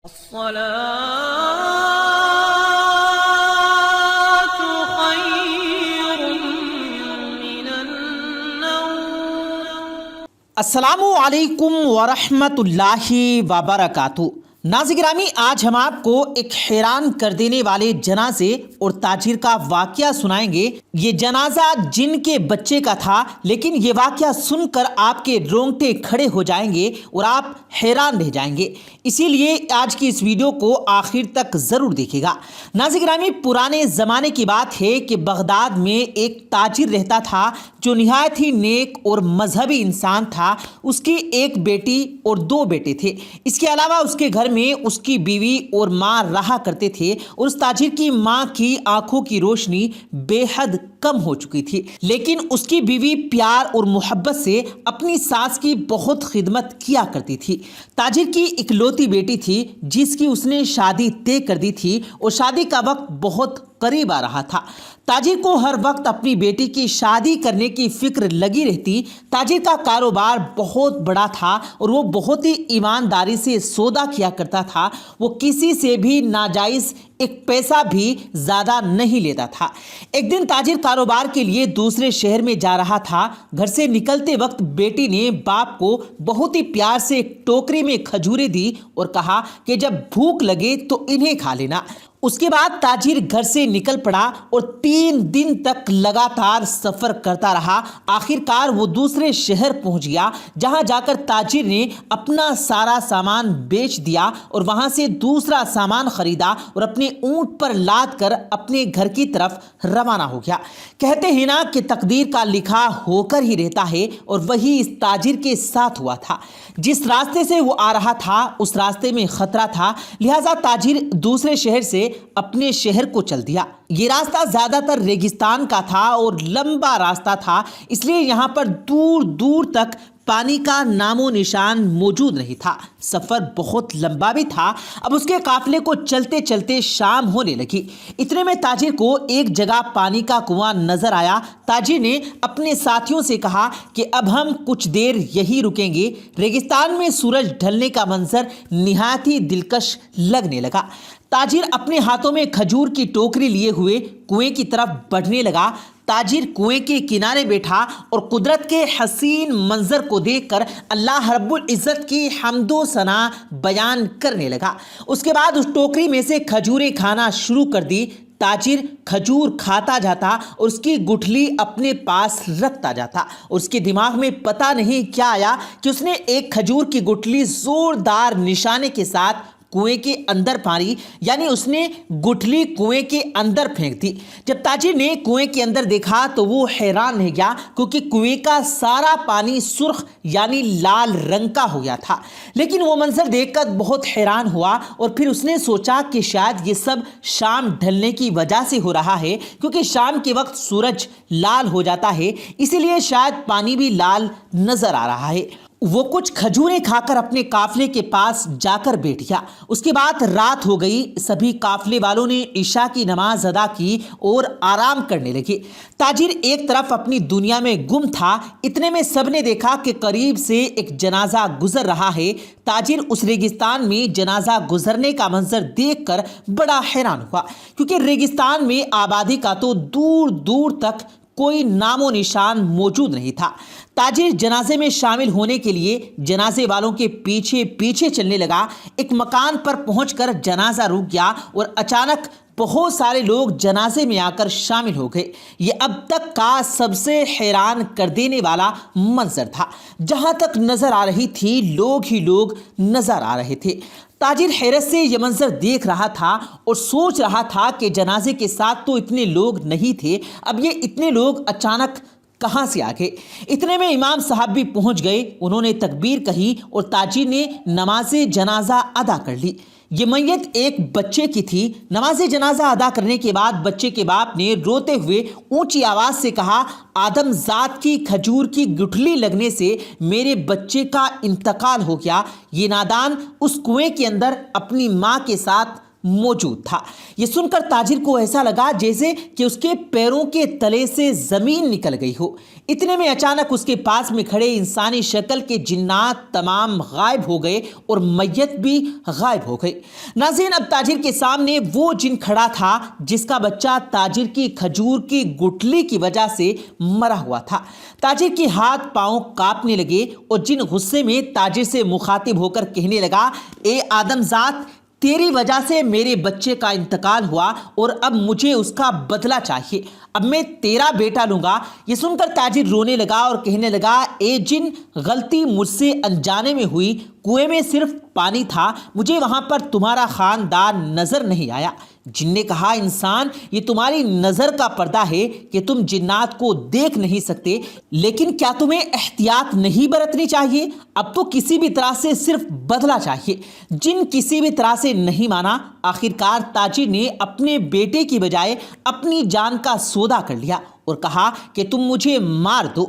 الصلاة خير من النوم. السلام علیکم ورحمۃ اللہ وبرکاتہ. ناظرین گرامی، آج ہم آپ کو ایک حیران کر دینے والے جنازے اور تاجر کا واقعہ سنائیں گے. یہ جنازہ جن کے بچے کا تھا، لیکن یہ واقعہ سن کر آپ کے رونگٹے کھڑے ہو جائیں گے اور آپ حیران رہ جائیں گے. اسی لیے آج کی اس ویڈیو کو آخر تک ضرور دیکھیے گا. ناظرین گرامی، پرانے زمانے کی بات ہے کہ بغداد میں ایک تاجر رہتا تھا جو نہایت ہی نیک اور مذہبی انسان تھا. اس کی ایک بیٹی اور دو بیٹے تھے. اس کے علاوہ اس کے گھر میں اس کی بیوی اور ماں رہا کرتے تھے، اور اس تاجر کی ماں کی آنکھوں کی روشنی بے حد کم ہو چکی تھی. لیکن اس کی بیوی پیار اور محبت سے اپنی ساس کی بہت خدمت کیا کرتی تھی. تاجر کی اکلوتی بیٹی تھی جس کی اس نے شادی طے کر دی تھی، اور شادی کا وقت بہت قریب آ رہا تھا. تاجر کو ہر وقت اپنی بیٹی کی شادی کرنے کی فکر لگی رہتی. تاجر کا کاروبار بہت بڑا تھا اور وہ بہت ہی ایمانداری سے سودا کیا کرتا تھا. وہ کسی سے بھی ناجائز ایک پیسہ بھی زیادہ نہیں لیتا تھا. ایک دن تاجر کاروبار کے لیے دوسرے شہر میں جا رہا تھا. گھر سے نکلتے وقت بیٹی نے باپ کو بہت ہی پیار سے ایک ٹوکری میں کھجوریں دی اور کہا کہ جب بھوک لگے تو انہیں کھا لینا. اس کے بعد تاجر گھر سے نکل پڑا اور 3 دن تک لگاتار سفر کرتا رہا. آخر کار وہ دوسرے شہر پہنچ گیا، جہاں جا کر تاجر نے اپنا سارا سامان بیچ دیا اور وہاں سے دوسرا سامان خریدا اور اپنے اونٹ پر لاد کر اپنے گھر کی طرف روانہ ہو گیا. کہتے ہیں نا کہ تقدیر کا لکھا ہو کر ہی رہتا ہے، اور وہی اس تاجر کے ساتھ ہوا تھا. جس راستے سے وہ آ رہا تھا اس راستے میں خطرہ تھا، لہٰذا تاجر دوسرے شہر سے اپنے شہر کو چل دیا. یہ راستہ زیادہ تر ریگستان کا تھا اور لمبا راستہ تھا، اس لیے یہاں پر دور دور تک پانی کا نام و نشان موجود نہیں تھا. سفر بہت لمبا بھی تھا. اب اس کے قافلے کو چلتے چلتے شام ہونے لگی. اتنے میں تاجر کو ایک جگہ پانی کا کنواں نظر آیا. تاجر نے اپنے ساتھیوں سے کہا کہ اب ہم کچھ دیر یہی رکیں گے. ریگستان میں سورج ڈھلنے کا منظر نہایت ہی دلکش لگنے لگا. تاجر اپنے ہاتھوں میں کھجور کی ٹوکری لیے ہوئے کنویں کی طرف بڑھنے لگا. تاجر کنویں کے کنارے بیٹھا اور قدرت کے حسین منظر کو دیکھ کر اللہ رب العزت کی حمد و ثنا بیان کرنے لگا. اس کے بعد اس ٹوکری میں سے کھجوریں کھانا شروع کر دی. تاجر کھجور کھاتا جاتا اور اس کی گٹھلی اپنے پاس رکھتا جاتا. اور اس کے دماغ میں پتہ نہیں کیا آیا کہ اس نے ایک کھجور کی گٹھلی زوردار نشانے کے ساتھ کنویں کے اندر ماری، یعنی اس نے گٹھلی کنویں کے اندر پھینک دی. جب تاجر نے کنویں کے اندر دیکھا تو وہ حیران رہ گیا، کیونکہ کنویں کا سارا پانی سرخ یعنی لال رنگ کا ہو گیا تھا. لیکن وہ منظر دیکھ کر بہت حیران ہوا، اور پھر اس نے سوچا کہ شاید یہ سب شام ڈھلنے کی وجہ سے ہو رہا ہے، کیونکہ شام کے وقت سورج لال ہو جاتا ہے، اسی لیے شاید پانی بھی لال نظر آ رہا ہے. وہ کچھ کھجوریں کھا کر اپنے قافلے کے پاس جا کر بیٹھ گیا. اس کے بعد رات ہو گئی. سبھی قافلے والوں نے عشاء کی نماز ادا کی اور آرام کرنے لگے. تاجر ایک طرف اپنی دنیا میں گم تھا. اتنے میں سب نے دیکھا کہ قریب سے ایک جنازہ گزر رہا ہے. تاجر اس ریگستان میں جنازہ گزرنے کا منظر دیکھ کر بڑا حیران ہوا، کیونکہ ریگستان میں آبادی کا تو دور دور تک کوئی نام و نشان موجود نہیں تھا. تاجر جنازے میں شامل ہونے کے لیے جنازے والوں کے پیچھے پیچھے چلنے لگا. ایک مکان پر پہنچ کر جنازہ رک گیا اور اچانک بہت سارے لوگ جنازے میں آ کر شامل ہو گئے. یہ اب تک کا سب سے حیران کر دینے والا منظر تھا. جہاں تک نظر آ رہی تھی لوگ ہی لوگ نظر آ رہے تھے. تاجر حیرت سے یہ منظر دیکھ رہا تھا اور سوچ رہا تھا کہ جنازے کے ساتھ تو اتنے لوگ نہیں تھے، اب یہ اتنے لوگ اچانک کہاں سے آ گئے. اتنے میں امام صاحب بھی پہنچ گئے. انہوں نے تکبیر کہی اور تاجر نے نماز جنازہ ادا کر لی. یہ میت ایک بچے کی تھی. نماز جنازہ ادا کرنے کے بعد بچے کے باپ نے روتے ہوئے اونچی آواز سے کہا، آدم ذات کی کھجور کی گٹھلی لگنے سے میرے بچے کا انتقال ہو گیا. یہ نادان اس کنویں کے اندر اپنی ماں کے ساتھ موجود تھا۔ یہ سن کر تاجر کو ایسا لگا جیسے کہ اس کے پیروں کے تلے سے زمین نکل گئی ہو۔ اتنے میں اچانک اس کے پاس میں کھڑے انسانی شکل کے جنات تمام غائب ہو گئے اور میت بھی غائب ہو گئی۔ ناظرین، اب تاجر کے سامنے وہ جن کھڑا تھا جس کا بچہ تاجر کی کھجور کی گٹلی کی وجہ سے مرا ہوا تھا۔ تاجر کے ہاتھ پاؤں کانپنے لگے اور جن غصے میں تاجر سے مخاطب ہو کر کہنے لگا، اے آدم ذات، تیری وجہ سے میرے بچے کا انتقال ہوا اور اب مجھے اس کا بدلہ چاہیے، اب میں تیرا بیٹا لوں گا۔ یہ سن کر تاجر رونے لگا اور کہنے لگا، اے جن، غلطی مجھ سے انجانے میں ہوئی، کنویں میں صرف پانی تھا، مجھے وہاں پر تمہارا خاندان نظر نہیں آیا۔ جن نے کہا، انسان، یہ تمہاری نظر کا پردہ ہے کہ تم جنات کو دیکھ نہیں سکتے، لیکن کیا تمہیں احتیاط نہیں برتنی چاہیے؟ اب تو کسی بھی طرح سے صرف بدلہ چاہیے۔ جن کسی بھی طرح سے نہیں مانا۔ آخرکار تاجر نے اپنے بیٹے کی بجائے اپنی جان کا سودا کر لیا اور کہا کہ تم مجھے مار دو۔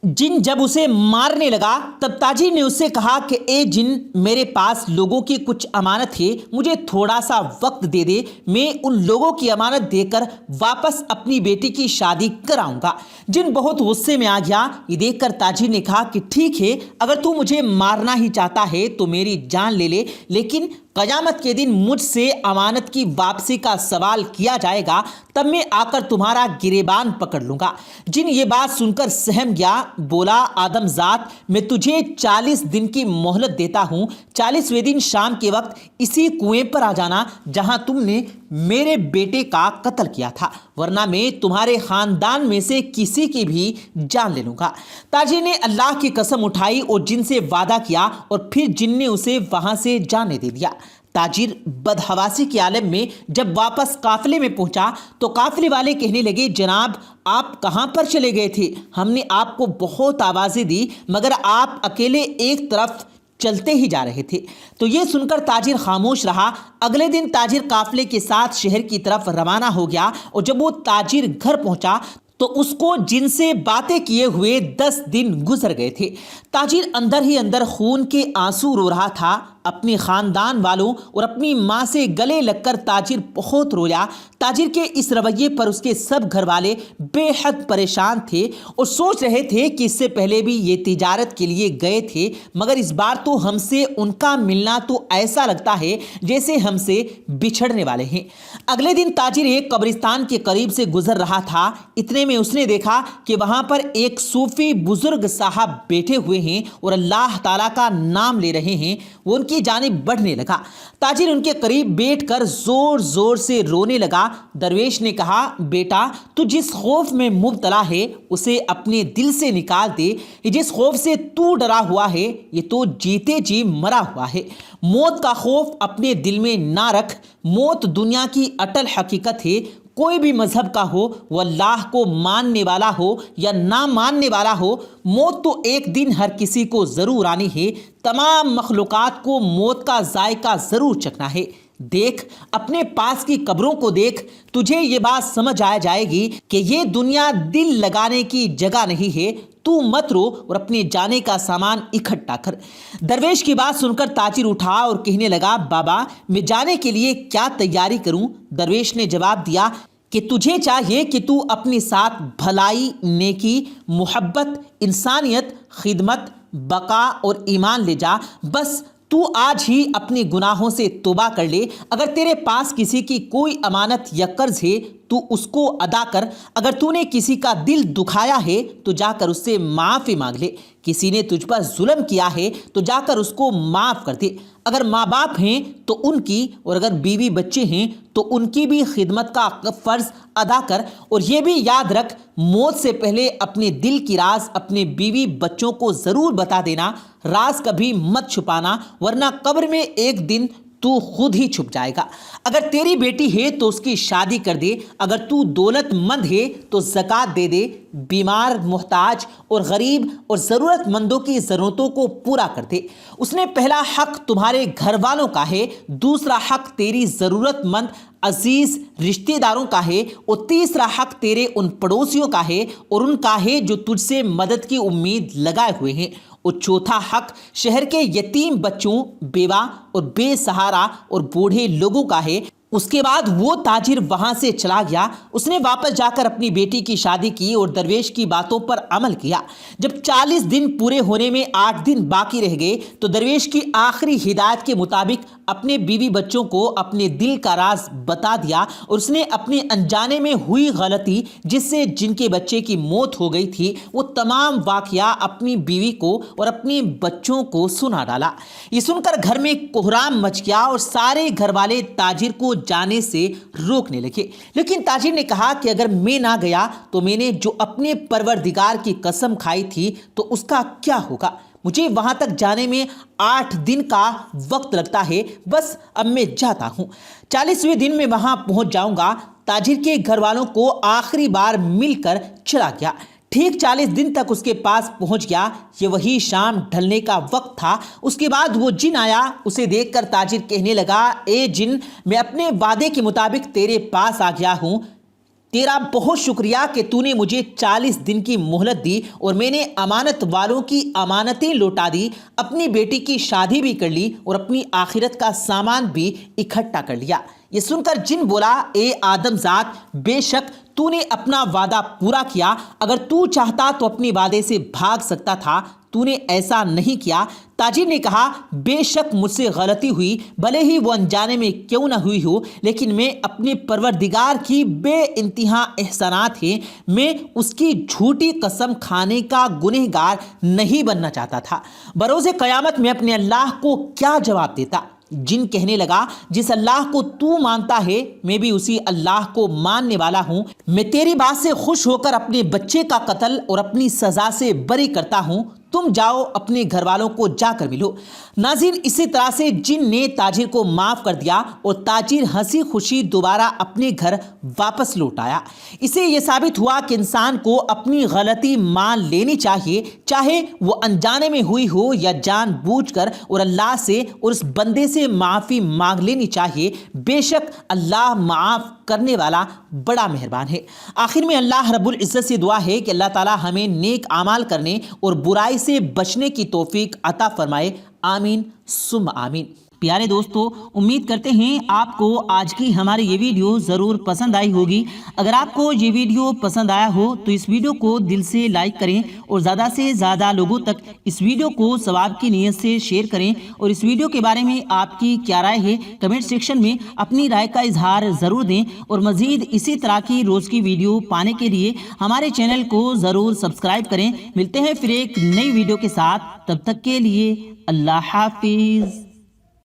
جن جب اسے مارنے لگا تب تاجر نے اس سے کہا کہ اے جن، میرے پاس لوگوں کی کچھ امانت ہے، مجھے تھوڑا سا وقت دے دے، میں ان لوگوں کی امانت دے کر واپس اپنی بیٹی کی شادی کراؤں گا۔ جن بہت غصے میں آ گیا۔ یہ دیکھ کر تاجر نے کہا کہ ٹھیک ہے، اگر تو مجھے مارنا ہی چاہتا ہے تو میری جان لے لے، لیکن قیامت کے دن مجھ سے امانت کی واپسی کا سوال کیا جائے گا، تب میں آ کر تمہارا گریبان پکڑ لوں گا۔ جن یہ بات سن کر سہم گیا، بولا، آدم ذات، میں تجھے 40 دن کی مہلت دیتا ہوں۔ 40ویں دن شام کے وقت اسی کنویں پر آ جانا جہاں تم نے میرے بیٹے کا قتل کیا تھا، ورنہ میں تمہارے خاندان میں سے کسی کی بھی جان لے لوں گا۔ تاجر نے اللہ کی قسم اٹھائی اور جن سے وعدہ کیا اور پھر جن نے اسے وہاں سے جانے دے دیا۔ تاجر بدحواسی کے عالم میں جب واپس قافلے میں پہنچا تو قافلے والے کہنے لگے، جناب، آپ کہاں پر چلے گئے تھے؟ ہم نے آپ کو بہت آوازیں دی مگر آپ اکیلے ایک طرف چلتے ہی جا رہے تھے۔ تو یہ سن کر تاجر خاموش رہا۔ اگلے دن تاجر قافلے کے ساتھ شہر کی طرف روانہ ہو گیا اور جب وہ تاجر گھر پہنچا تو اس کو جن سے باتیں کیے ہوئے 10 دن گزر گئے تھے۔ تاجر اندر ہی اندر خون کے آنسو رو رہا تھا۔ اپنے خاندان والوں اور اپنی ماں سے گلے لگ کر تاجر بہت رویا۔ تاجر کے اس رویے پر اس کے سب گھر والے بے حد پریشان تھے اور سوچ رہے تھے کہ اس سے پہلے بھی یہ تجارت کے لیے گئے تھے مگر اس بار تو ہم سے ان کا ملنا تو ایسا لگتا ہے جیسے ہم سے بچھڑنے والے ہیں۔ اگلے دن تاجر ایک قبرستان کے قریب سے گزر رہا تھا، اتنے میں اس نے دیکھا کہ وہاں پر ایک صوفی بزرگ صاحب بیٹھے ہوئے ہیں اور اللہ تعالیٰ کا نام لے رہے ہیں۔ وہ ان کی جانب بڑھنے لگا۔ تاجر ان کے قریب بیٹھ کر زور زور سے رونے لگا۔ درویش نے کہا، بیٹا، تو جس خوف میں مبتلا ہے اسے اپنے دل سے نکال دے۔ جس خوف سے تو ڈرا ہوا ہے یہ تو جیتے جی مرا ہوا ہے۔ موت کا خوف اپنے دل میں نہ رکھ۔ موت دنیا کی اٹل حقیقت ہے۔ کوئی بھی مذہب کا ہو، وہ اللہ کو ماننے والا ہو یا نہ ماننے والا ہو، موت تو ایک دن ہر کسی کو ضرور آنی ہے۔ تمام مخلوقات کو موت کا ذائقہ ضرور چکھنا ہے۔ دیکھ، اپنے پاس کی قبروں کو دیکھ، تجھے یہ بات سمجھ آ جائے گی کہ یہ دنیا دل لگانے کی جگہ نہیں ہے۔ تو مت رو اور اپنے جانے کا سامان اکٹھا کر۔ درویش کی بات سن کر تاجر اٹھا اور کہنے لگا، بابا، میں جانے کے لیے کیا تیاری کروں؟ درویش نے جواب دیا کہ تجھے چاہیے کہ تو اپنے ساتھ بھلائی، نیکی، محبت، انسانیت، خدمت، بقا اور ایمان لے جا۔ بس تو آج ہی اپنے گناہوں سے توبہ کر لے۔ اگر تیرے پاس کسی کی کوئی امانت یا قرض ہے تو اس کو ادا کر۔ اگر تو نے کسی کا دل دکھایا ہے تو جا کر اس سے معافی مانگ لے۔ کسی نے تجھ پر ظلم کیا ہے تو جا کر اس کو معاف کر دے۔ اگر ماں باپ ہیں تو ان کی، اور اگر بیوی بچے ہیں تو ان کی بھی خدمت کا فرض ادا کر۔ اور یہ بھی یاد رکھ، موت سے پہلے اپنے دل کی راز اپنے بیوی بچوں کو ضرور بتا دینا۔ راز کبھی مت چھپانا ورنہ قبر میں ایک دن تو خود ہی چھپ جائے گا۔ اگر تیری بیٹی ہے تو اس کی شادی کر دے۔ اگر تو دولت مند ہے تو زکوٰۃ دے دے۔ بیمار، محتاج اور غریب اور ضرورت مندوں کی ضرورتوں کو پورا کر دے۔ اس نے پہلا حق تمہارے گھر والوں کا ہے، دوسرا حق تیری ضرورت مند عزیز رشتہ داروں کا ہے، اور تیسرا حق تیرے ان پڑوسیوں کا ہے اور ان کا ہے جو تجھ سے مدد کی امید لگائے ہوئے ہیں، اور چوتھا حق شہر کے یتیم بچوں، بیوہ اور بے سہارا اور بوڑھے لوگوں کا ہے۔ اس کے بعد وہ تاجر وہاں سے چلا گیا۔ اس نے واپس جا کر اپنی بیٹی کی شادی کی اور درویش کی باتوں پر عمل کیا۔ جب 40 دن پورے ہونے میں 8 دن باقی رہ گئے تو درویش کی آخری ہدایت کے مطابق اپنے بیوی بچوں کو اپنے دل کا راز بتا دیا اور اس نے اپنے انجانے میں ہوئی غلطی جس سے جن کے بچے کی موت ہو گئی تھی وہ تمام واقعہ اپنی بیوی کو اور اپنے بچوں کو سنا ڈالا۔ یہ سن کر گھر میں کوہرام مچ گیا اور سارے گھر والے تاجر کو جانے سے روکنے لگے، لیکن تاجر نے کہا کہ اگر میں نہ گیا تو میں نے جو اپنے پروردگار کی قسم کھائی تھی تو اس کا کیا ہوگا؟ مجھے وہاں تک جانے میں 8 دن کا وقت لگتا ہے، بس اب میں جاتا ہوں، 40ویں دن میں وہاں پہنچ جاؤں گا۔ تاجر کے گھر والوں کو آخری بار مل کر چلا گیا۔ ٹھیک 40 دن تک اس کے پاس پہنچ گیا۔ یہ وہی شام ڈھلنے کا وقت تھا۔ اس کے بعد وہ جن آیا، اسے دیکھ کر تاجر کہنے لگا، اے جن، میں اپنے وعدے کے مطابق تیرے پاس آ گیا ہوں۔ تیرا بہت شکریہ کہ تو نے مجھے 40 دن کی مہلت دی اور میں نے امانت والوں کی امانتیں لوٹا دی، اپنی بیٹی کی شادی بھی کر لی اور اپنی آخرت کا سامان بھی اکٹھا کر لیا۔ یہ سن کر جن بولا، اے آدم ذات، بے شک تو نے اپنا وعدہ پورا کیا، اگر تو چاہتا تو اپنے وعدے سے بھاگ سکتا تھا، تو نے ایسا نہیں کیا۔ تاجر نے کہا، بے شک مجھ سے غلطی ہوئی، بھلے ہی وہ انجانے میں کیوں نہ ہوئی ہو، لیکن میں اپنے پروردگار کی بے انتہا احسانات ہیں، میں اس کی جھوٹی قسم کھانے کا گنہگار نہیں بننا چاہتا تھا۔ بروز قیامت میں اپنے اللہ کو کیا جواب دیتا؟ جن کہنے لگا، جس اللہ کو تو مانتا ہے میں بھی اسی اللہ کو ماننے والا ہوں، میں تیری بات سے خوش ہو کر اپنے بچے کا قتل اور اپنی سزا سے بری کرتا ہوں، تم جاؤ اپنے گھر والوں کو جا کر ملو۔ ناظرین، اسی طرح سے جن نے تاجر کو معاف کر دیا اور تاجر ہنسی خوشی دوبارہ اپنے گھر واپس لوٹ آیا۔ اسے یہ ثابت ہوا کہ انسان کو اپنی غلطی مان لینی چاہیے، چاہے وہ انجانے میں ہوئی ہو یا جان بوجھ کر، اور اللہ سے اور اس بندے سے معافی مانگ لینی چاہیے۔ بے شک اللہ معاف کرنے والا بڑا مہربان ہے۔ آخر میں اللہ رب العزت سے دعا ہے کہ اللہ تعالی ہمیں نیک اعمال کرنے اور برائی سے بچنے کی توفیق عطا فرمائے۔ آمین ثم آمین۔ پیارے دوستو، امید کرتے ہیں آپ کو آج کی ہماری یہ ویڈیو ضرور پسند آئی ہوگی۔ اگر آپ کو یہ ویڈیو پسند آیا ہو تو اس ویڈیو کو دل سے لائک کریں اور زیادہ سے زیادہ لوگوں تک اس ویڈیو کو ثواب کی نیت سے شیئر کریں، اور اس ویڈیو کے بارے میں آپ کی کیا رائے ہے کمنٹ سیکشن میں اپنی رائے کا اظہار ضرور دیں، اور مزید اسی طرح کی روز کی ویڈیو پانے کے لیے ہمارے چینل کو ضرور سبسکرائب کریں۔ ملتے ہیں پھر ایک نئی ویڈیو کے ساتھ، تب تک کے لیے اللہ حافظ۔